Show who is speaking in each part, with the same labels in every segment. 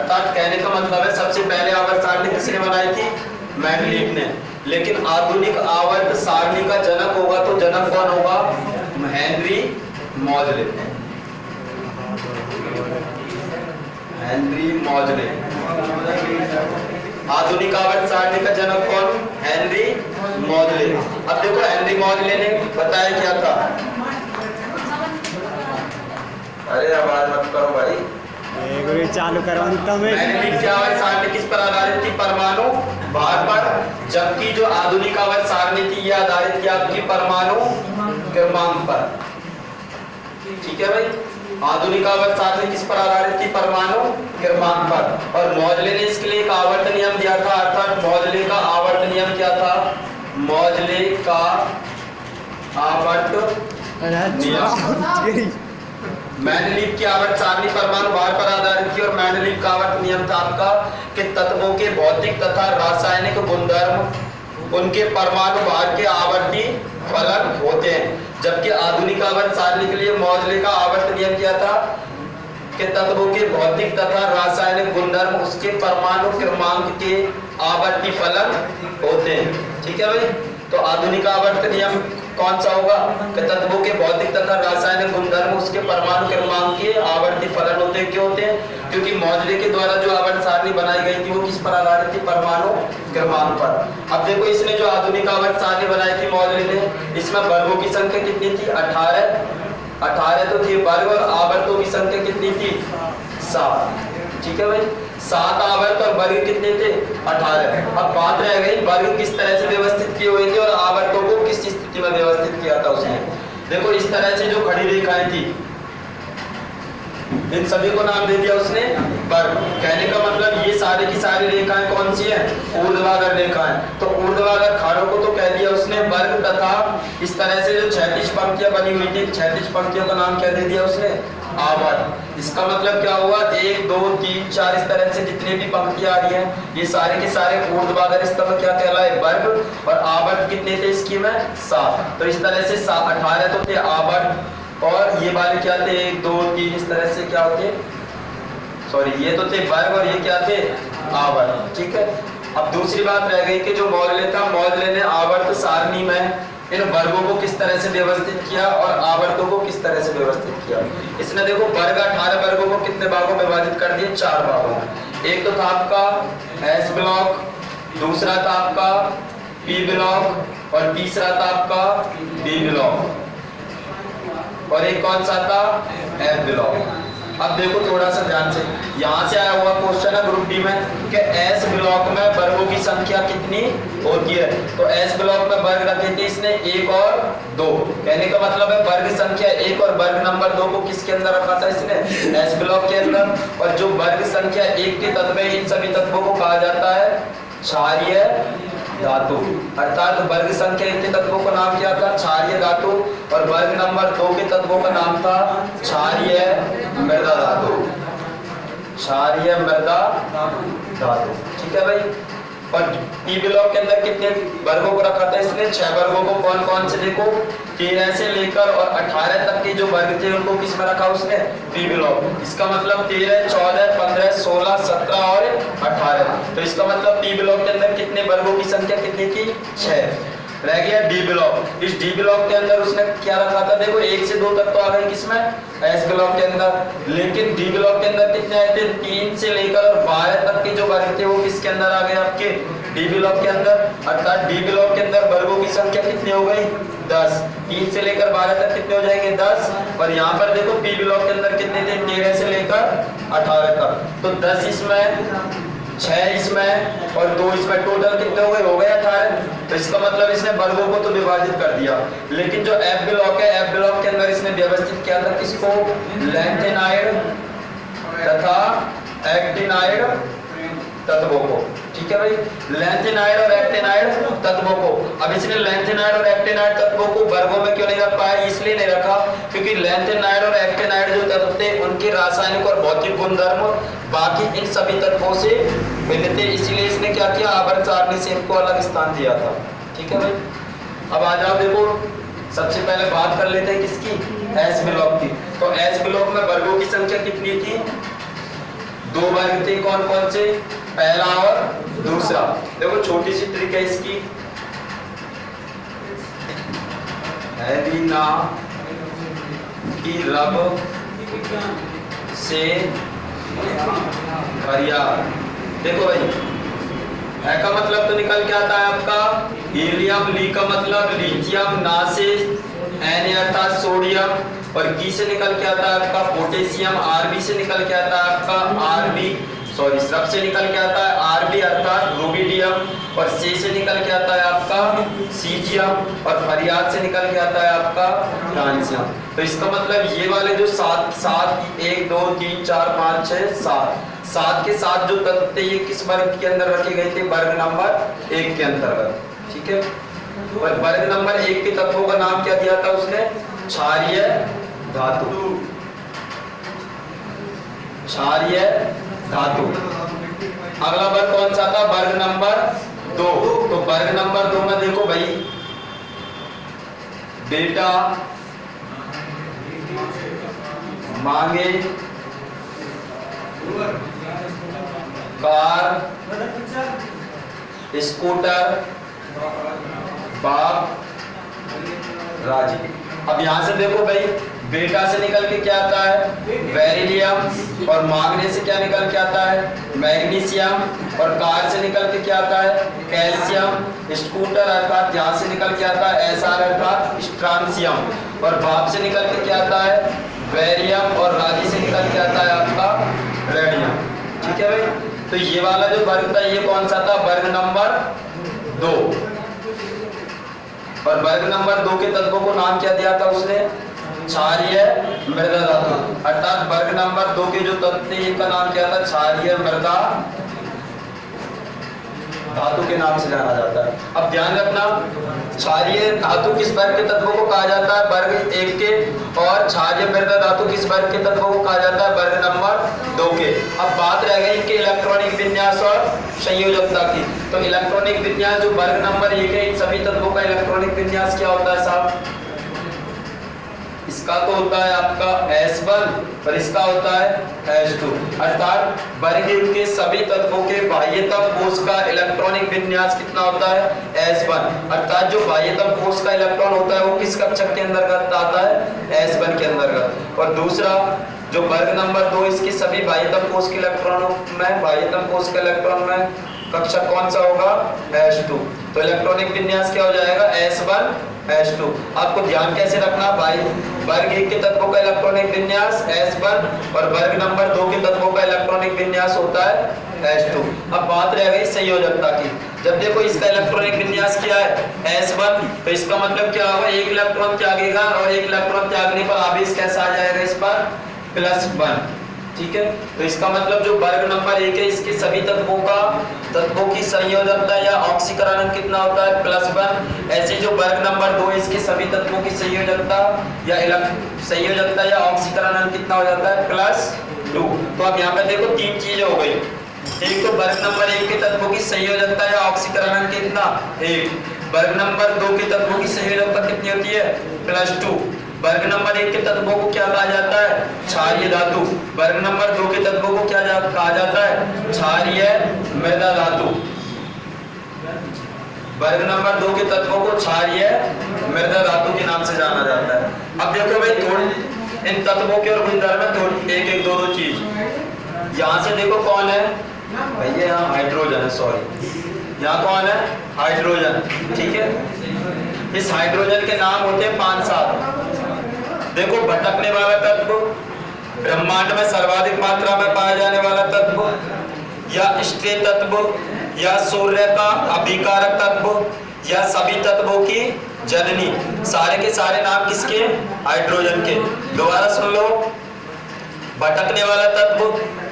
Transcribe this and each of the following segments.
Speaker 1: अर्थात कहने का मतलब है सबसे पहले आवर्त सारणी किसने बनाई थी? मेंडलीव ने। लेकिन आधुनिक आवर्त सारणी का जनक होगा तो जनक कौन होगा? हेनरी मॉजले। हेनरी मॉजले। आधुनिक आवर्त सारणी का जनक कौन? हेनरी मॉजले। अब देखो हेनरी मॉजले ने बताया क्या था? अरे आवाज मत करो भाई,
Speaker 2: चालू करवाता मैं।
Speaker 1: मेंडलीव की आवर्त सारणी किस पर आधारित थी? परमाणु भार पर। जबकि जो आधुनिक आवर्त सारणी थी ये आधारित थी आपकी परमाणु क्रमांक पर। ठीक है भाई, आधुनिक आवर्त सारणी किस पर आधारित थी? परमाणु क्रमांक पर। और मॉजले ने इसके लिए एक आवर्त नियम दिया था, अर्थात मॉजले का आवर्त नियम क्या था? मॉजले का आवर्त नियम। मेंडलीव की आवर्त सारणी परमाणु भार पर आधारित थी और मेंडलीव का आवर्त नियम था आपका कि तत्वों के भौतिक तथा रासायनिक गुणधर्म उनके परमाणु भार के आवर्ती फलन होते हैं। जबकि आधुनिक आवर्त सारणी के लिए मॉजले का आवर्त नियम क्या था? कि तत्वों के भौतिक तथा रासायनिक गुणधर्म उसके परमाणु क्रमांक के आवर्ती फलन होते हैं। ठीक है भाई, तो आधुनिक आवर्त नियम कौन सा होगा? कि तत्वों के भौतिक तथा रासायनिक गुणधर्म उसके परमाणु क्रमांक के आवर्ती फलन होते हैं। क्यों होते हैं? क्योंकि मॉजले के द्वारा जो आवर्त सारणी बनाई गई थी वो किस पर आधारित थी? परमाणु क्रमांक पर। अब देखो इसने जो आधुनिक आवर्त सारणी बनाई थी मॉजले ने, इसमें वर्गों की संख्या कितनी थी? 18 तो थी वर्ग, और आवर्तों की संख्या कितनी थी? 7। ठीक है भाई, 7 आवर्त और वर्ग कितने थे? 18। अब बात रह गई वर्ग किस तरह से व्यवस्थित किए हुए थे और आवर्तों को किस स्थिति में व्यवस्थित किया था उसने। देखो इस तरह से जो खड़ी रेखाएं थी इन सभी को नाम दे दिया उसने वर्ग। कहने का मतलब ये सारी की सारी रेखाएं कौन सी है? ऊर्ध्वाधर रेखाएं। तो ऊर्ध्वाधर खानों को तो कह दिया उसने वर्ग, तथा इस तरह से जो क्षैतिज पंक्तियां बनी हुई थी क्षैतिज पंक्तियों का नाम क्या दे दिया उसने? आवर्त। इसका मतलब क्या हुआ? 1 2 3 4 इस तरह से जितने भी पंक्तियां आ रही हैं ये सारे के सारे ऊर्ध्वाधर स्तंभ क्या कहलाए? वर्ग। और आवर्त कितने थे इसकी में? 7। तो इस तरह से 18 तो थे आवर्त, और ये वाले क्या थे? 1 2 3 इस तरह से क्या होते? सॉरी, ये तो थे वर्ग और ये क्या थे? आवर्त। ठीक है, अब दूसरी बात रह गई कि जो मॉजले था, मॉजले ने आवर्त सारणी में इन वर्गों को किस तरह से व्यवस्थित किया और आवर्तों को किस तरह से व्यवस्थित किया। इसने देखो वर्ग 18 वर्गों को कितने भागों में विभाजित कर दिए? 4 भागों में। एक तो था आपका एस ब्लॉक, दूसरा था आपका पी ब्लॉक, और तीसरा था आपका डी ब्लॉक, और एक कौन सा था? F block. अब देखो थोड़ा सा ध्यान से, यहाँ से आया हुआ क्वेश्चन है ग्रुप डी में कि एस ब्लॉक में वर्गों की संख्या कितनी होती है। तो एस ब्लॉक में वर्ग रखे थे इसने 1 और 2। कहने का मतलब है वर्ग संख्या 1 और वर्ग नंबर 2 को किसके अंदर रखा था इसने? एस ब्लॉक के अंदर। और जो वर्ग संख्या 1 के तत्व है इन सभी तत्वों को कहा जाता है क्षारीय धातु। अर्थात वर्ग संख्या 1 के तत्वों का नाम क्या था? क्षारीय धातु। और वर्ग नंबर 2 के तत्वों का नाम था क्षारीय मृदा धातु। क्षारीय मृदा धातु। ठीक है भाई, और पी ब्लॉक के अंदर कितने वर्गों को रखा था इसने? 6 वर्गों को। कौन कौन से? देखो 13 से लेकर और 18 तक के जो वर्ग थे उनको किस में रखा उसने? P block. इसका मतलब 13 14 15 16 17 और 18। तो इसका मतलब पी ब्लॉक के अंदर कितने वर्गों की संख्या कितनी थी? 6। रह गया डी ब्लॉक। इस डी ब्लॉक के अंदर उसने क्या रखा था? देखो 1 से 2 तक तो आ गए किसमें? एस ब्लॉक के अंदर। लेकिन डी ब्लॉक के अंदर कितने आए थे? 3 से लेकर और 12 तक के जो वर्ग थे वो किसके अंदर आ गए? आपके डी ब्लॉक के अंदर। अर्थात डी ब्लॉक के अंदर वर्गों की संख्या कितनी हो गई? 10। 3 से लेकर 12 तक कितने हो जाएंगे? 10। और यहाँ पर देखो पी ब्लॉक के अंदर कितने थे? 13 से लेकर 18 तक। तो 10 इसमें, 6 इसमें और 2 इसमें, टोटल कितने हो गए? हो गए 18। तो इसका मतलब इसने वर्गों को तो विभाजित कर दिया। लेकिन जो एफ ब्लॉक है, एफ ब्लॉक के अंदर इसने व्यवस्थित किया था किसको? लैंथेनाइड तथा एक्टिनाइड तत्वों को। ठीक है भाई, लैंथेनाइड और एक्टिनाइड तत्वों को। अब इसने लैंथेनाइड और एक्टिनाइड तत्वों को वर्गों में क्यों नहीं रख पाया? इसलिए नहीं रखा क्योंकि लैंथेनाइड और एक्टिनाइड जो तत्व थे उनके रासायनिक और भौतिक गुणधर्म बाकी इन सभी तत्वों से भिन्न थे। इसलिए इसने क्या किया? आवर्त सारणी से इनको अलग स्थान दिया था। ठीक है भाई, अब आ जाओ देखो सबसे पहले बात कर लेते हैं किसकी? एस ब्लॉक की। तो एस ब्लॉक में वर्गों की संख्या कितनी थी? दो वर्ग थे, कौन कौन से, पहला और दूसरा। देखो छोटी सी ट्रिक है इसकी, हैरीना की रब से फरियाद। देखो भाई, है का मतलब तो निकल के आता है आपका हीलियम, ली का मतलब लिथियम, ना से एन अर्थात सोडियम, और की से निकल के आता है आपका पोटेशियम, आरबी से निकल के आता है आपका आरबी, सॉरी रब से निकल के आता है आरबी अर्थात रुबिडियम, और से निकल के आता है आपका सीजियम, और फरियाद से निकल के आता है आपका फ्रांसियम। तो इसका मतलब ये वाले जो सात 1 2 3 4 5 6 7 के साथ जो तत्व थे ये किस वर्ग के अंदर रखे गए थे, वर्ग नंबर 1 के अंतर्गत। ठीक है, और वर्ग नंबर 1 के तत्वों का नाम क्या दिया था उसने, क्षारीय धातु, क्षारीय धातु। अगला वर्ग कौन सा था, वर्ग नंबर 2। तो वर्ग नंबर 2 में देखो भाई, बेटा मांगे कार, स्कूटर, बाप राजी। अब यहां से देखो भाई, बेटा से निकल के क्या आता है, बेरिलियम, और मांगने से क्या निकल के आता है, मैग्नीशियम, और कार से निकल के क्या आता है, कैल्शियम, स्कूटर अर्थात यहाँ से निकल के आता है एसआर अर्थात स्ट्रांसियम, और बाप से निकल के क्या आता है, बेरियम, और राजी से निकल के आता है आपका रेडियम। ठीक है भाई, तो ये वाला जो वर्ग था ये कौन सा था, वर्ग नंबर 2, और वर्ग नंबर 2 के तत्वों को नाम क्या दिया था उसने, क्षारीय मृदा धातु, अर्थात वर्ग नंबर 2 के जो तत्व थे इनका नाम क्या था, क्षारीय मृदा धातु के नाम से जाना जाता है। अब ध्यान रखना, क्षारीय धातु किस वर्ग के तत्वों को कहा जाता है, वर्ग 1 के, और क्षारीय मृदा धातु किस वर्ग के तत्वों को कहा जाता है, वर्ग नंबर 2 के। अब बात रह गई इनके इलेक्ट्रॉनिक विन्यास और संयोजकता की। तो इलेक्ट्रॉनिक विन्यास जो वर्ग नंबर 1 है, इन सभी तत्वों का इलेक्ट्रॉनिक विन्यास क्या होता है साहब, इसका तो होता है आपका S1 और इसका होता है S2, अर्थात वर्ग 1 के सभी तत्वों के बाह्यतम कोश का इलेक्ट्रॉनिक विन्यास कितना होता है, S1, अर्थात जो बाह्यतम कोश का इलेक्ट्रॉन होता है वो किस कक्षक के अंतर्गत आता है, S1 के अंतर्गत। और दूसरा जो वर्ग नंबर 2, इसके सभी बाह्यतम कोश के इलेक्ट्रॉनों में, बाह्यतम कोश के इलेक्ट्रॉन में कक्षक कौन सा होगा, S2। तो इलेक्ट्रॉनिक विन्यास क्या हो जाएगा, S1 S2। आपको ध्यान कैसे रखना भाई, वर्ग 1 के तत्वों का इलेक्ट्रॉनिक विन्यास S1 और वर्ग नंबर 2 के तत्वों का इलेक्ट्रॉनिक विन्यास होता है S2। अब बात रह गई संयोजकता की। जब देखो इसका इलेक्ट्रॉनिक विन्यास क्या है, S1, तो इसका मतलब क्या होगा, एक इलेक्ट्रॉन त्यागेगा और एक इलेक्ट्रॉन त्यागने पर आवेश कैसा आ जाएगा इस पर, +1। ठीक है, तो इसका मतलब जो वर्ग नंबर 1 है इसके सभी तत्वों की संयोजकता या ऑक्सीकरण कितना होता है, +1। ऐसे जो वर्ग नंबर 2 इसके सभी तत्वों की संयोजकता या ऑक्सीकरण कितना हो जाता है, +2। तो अब यहाँ पे देखो 3 चीजें हो गई, एक तो वर्ग नंबर 1 के तत्वों की संयोजकता या ऑक्सीकरण कितना, 1। वर्ग नंबर 2 के तत्वों की संयोजकता कितनी होती है, +2। वर्ग नंबर 1 के तत्वों को क्या कहा जाता है, क्षारीय धातु। वर्ग नंबर 2 के तत्वों को क्या कहा जाता है, क्षारीय मृदा धातु। वर्ग नंबर 2 के तत्वों को क्षारीय मृदा धातु के नाम से जाना जाता है। अब देखो भाई, थोड़ी इन तत्वों के और गुणधर्म में थोड़ी एक दो चीज। यहाँ से देखो कौन है भैया, यहाँ हाइड्रोजन है, सॉरी यहाँ कौन है, हाइड्रोजन। ठीक है, इस हाइड्रोजन के नाम होते हैं 5-7। देखो, भटकने वाला तत्व, ब्रह्मांड में सर्वाधिक मात्रा में पाया जाने वाला तत्व, या स्ट्रे तत्व, या सूर्य का अभिकारक तत्व, या सभी तत्वों की जननी। सारे के सारे नाम किसके, हाइड्रोजन के। दोबारा सुन लो, भटकने वाला तत्व,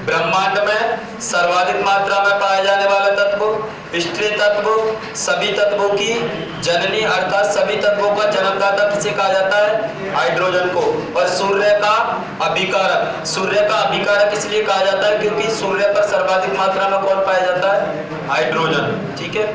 Speaker 1: ब्रह्मांड में सर्वाधिक मात्रा में पाया जाने वाला तत्व, स्ट्रे तत्व, सभी तत्वों की जननी अर्थात सभी तत्वों का जन्मदाता किसे कहा जाता है, हाइड्रोजन को। और सूर्य का अभिकारक, सूर्य का अभिकारक इसलिए कहा जाता है क्योंकि सूर्य पर सर्वाधिक मात्रा में कौन पाया जाता है, हाइड्रोजन। ठीक है,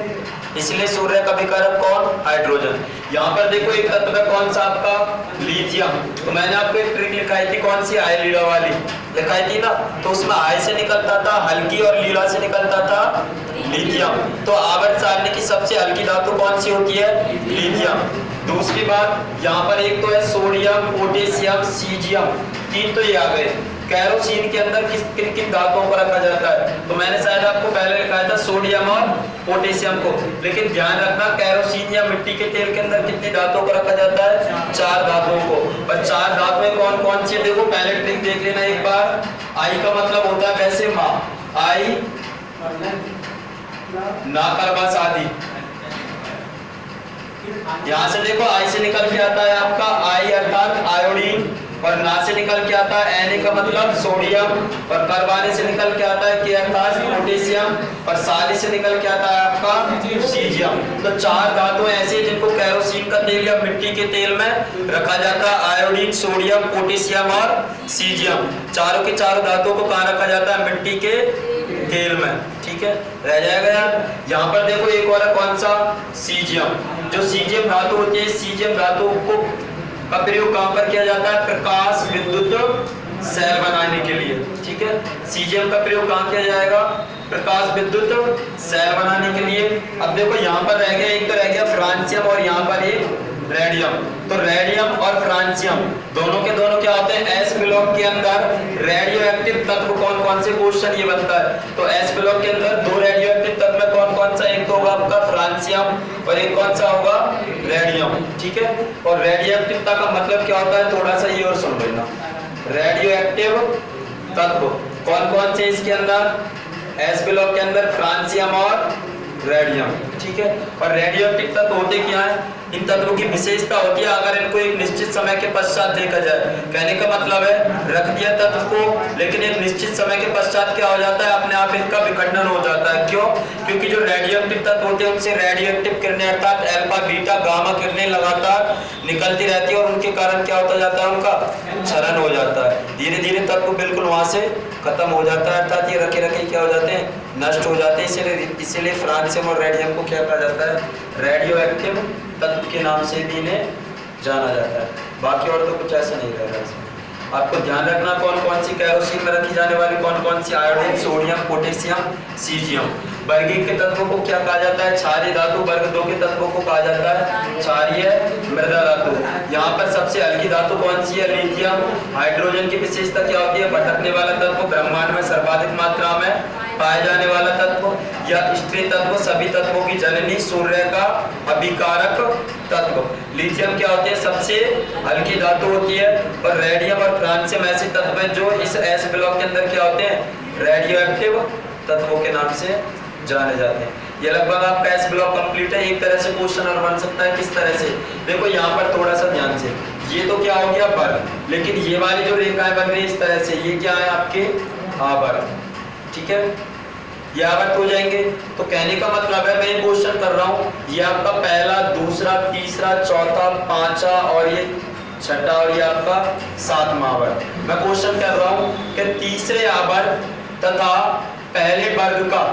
Speaker 1: इसलिए सूर्य का विकारक कौन? हाइड्रोजन। यहाँ पर देखो एक तत्व है कौन सा आपका? लिथियम। तो मैंने आपको एक ट्रिक लिखाई थी, कौन सी? आई लीला वाली लिखाई थी ना। तो उसमें आई से निकलता था हल्की और लीला से निकलता था लिथियम। तो आवर्त सारणी की सबसे हल्की धातु कौन सी होती है? लिथियम। दूसरी बात यहाँ पर एक तो है सोडियम, पोटेशियम, सीजियम, तीन तो ये आ गए। केरोसिन के अंदर किन किन धातुओं को रखा जाता है? तो मैंने शायद आपको पहले लिखाया था सोडियम और पोटेशियम को, लेकिन ध्यान रखना केरोसिन या मिट्टी के तेल के अंदर कितनी धातुओं को रखा जाता है? 4 धातुओं को। और 4 धातुएं कौन कौन सी है? देखो पहले ट्रिक देख लेना एक बार। आई का मतलब होता है वैसे माँ, आई ना कर बस आदि। यहाँ से देखो आई से निकल के आता है आपका आई अर्थात आयोडीन, और ना से निकल के आता है Na का मतलब सोडियम, और करवाने से निकल के आता है K अर्थात पोटेशियम, और साली से निकल के आता है आपका सीजियम। तो 4 धातुएं ऐसी जिनको केरोसिन का तेल या मिट्टी के तेल में रखा जाता है। आयोडीन, सोडियम, पोटेशियम और सीजियम, चारों के चारों धातुओं को कहाँ रखा जाता है? मिट्टी के तेल में। ठीक है, रह जाएगा यार। यहाँ पर देखो एक और है कौन सा? सीजियम। जो सीजियम धातु होती है, सीजियम धातु को का प्रयोग कहाँ पर किया जाता है? प्रकाश विद्युत सेल बनाने के लिए। ठीक है, सीजियम का प्रयोग कहाँ किया जाएगा? प्रकाश विद्युत सेल बनाने के लिए। अब देखो यहाँ पर रह गया, एक तो रह गया फ्रांसियम और यहाँ पर एक रेडियम। तो रेडियम और फ्रांसियम दोनों के दोनों क्या होते हैं? एस ब्लॉक के अंदर रेडियो एक्टिव तत्व कौन कौन से? क्वेश्चन ये बनता है। तो एस ब्लॉक के अंदर 2 रेडियो एक्टिव तत्व में कौन कौन सा? एक तो होगा आपका फ्रांसियम और एक कौन सा होगा? रेडियम। ठीक है, और रेडियो एक्टिवता का मतलब क्या होता है? थोड़ा सा ये और सुन लेना। रेडियो एक्टिव तत्व कौन कौन से इसके अंदर? एस ब्लॉक के अंदर फ्रांसियम और रेडियम। ठीक है, और रेडियो एक्टिव तत्व होते क्या है? इन तत्वों की विशेषता होती है अगर इनको एक निश्चित समय के पश्चात देखा जाए। कहने का मतलब है रख दिया तत्व को, लेकिन एक निश्चित समय के पश्चात क्या हो जाता है? अपने आप इनका विखंडन हो जाता है। क्यों? क्योंकि जो रेडियो एक्टिव तत्व होते हैं उनसे रेडियो एक्टिव किरणें अर्थात अल्फा, बीटा, गामा किरणें लगातार निकलती रहती है, और उनके कारण क्या होता जाता है? उनका क्षरण हो जाता है। धीरे धीरे तत्व बिल्कुल वहां से खत्म हो जाता है, अर्थात ये रखे रखे क्या हो जाते हैं? नष्ट हो जाते हैं। इसीलिए फ्रांसियम और रेडियम को क्या कहा जाता है? रेडियो एक्टिव तत्व के नाम से भी इन्हें जाना जाता है। बाकी और तो कुछ ऐसा नहीं रहेगा इसमें। आपको ध्यान रखना कौन कौन सी केरोसिन में रखी जाने वाली कौन कौन सी? Iodine, sodium, potassium, caesium. वर्ग 1 के तत्वों को क्या कहा जाता है? क्षारीय धातु। वर्ग 2 के तत्वों को कहा जाता है क्षारीय मृदा धातु। यहाँ पर सबसे हल्की धातु कौन सी है? लिथियम। हाइड्रोजन की विशेषता क्या होती है? भटकने वाला तत्व, ब्रह्मांड में सर्वाधिक मात्रा में पाए जाने वाला तत्व, या स्त्री तत्व, सभी तत्वों की जननी, सूर्य का अभिकारक तत्व। लिथियम क्या होती है? सबसे हल्की धातु होती है। और रेडियम और फ्रांसियम ऐसे तत्व हैं जो इस एस ब्लॉक के अंदर क्या होते हैं? रेडियो एक्टिव तत्वों के नाम से जाने जाते हैं। ये लगभग आपका एस ब्लॉक कंप्लीट है। एक तरह से क्वेश्चन और बन सकता है। किस तरह से? देखो यहाँ पर थोड़ा सा ध्यान से, ये तो क्या हो गया? वर्ग, लेकिन ये वाली जो रेखाएं बन रही है इस तरह से, ये क्या है? आपके आवर्त। ठीक है, ये आवर्त हो जाएंगे। तो कहने का मतलब है, मैं ये क्वेश्चन कर रहा हूँ, ये आपका पहला, दूसरा, तीसरा, चौथा, पांचवा और ये छठा और ये आपका 7वां आवर्त। मैं क्वेश्चन कर रहा हूँ कि तीसरे आवर्त तथा पहले वर्ग का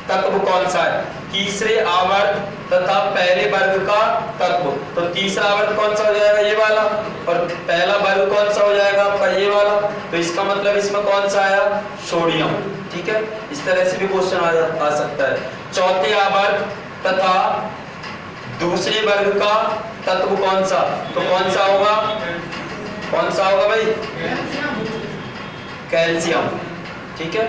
Speaker 1: तत्व कौन सा है? तीसरे आवर्त तथा पहले वर्ग का तत्व। तो तीसरा आवर्त कौन सा हो जाएगा? ये वाला। और पहला वर्ग कौन सा हो जाएगा आपका? ये वाला। तो इसका मतलब इसमें कौन सा आया? सोडियम। ठीक है, इस तरह से भी क्वेश्चन आ सकता है। चौथे आवर्त तथा दूसरे वर्ग का तत्व कौन सा? तो कौन सा होगा? कौन सा होगा भाई? कैल्शियम। ठीक है,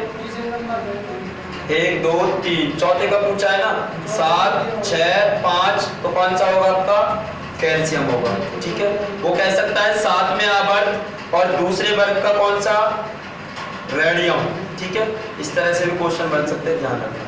Speaker 1: 1 2 3 चौथे का पूछा है ना, 7 6 5, तो कौन सा होगा आपका? कैल्शियम होगा। ठीक है, वो कह सकता है 7वें आवर्त और दूसरे वर्ग का कौन सा? रेडियम। ठीक है, इस तरह से भी क्वेश्चन बन सकते हैं, ध्यान रखना।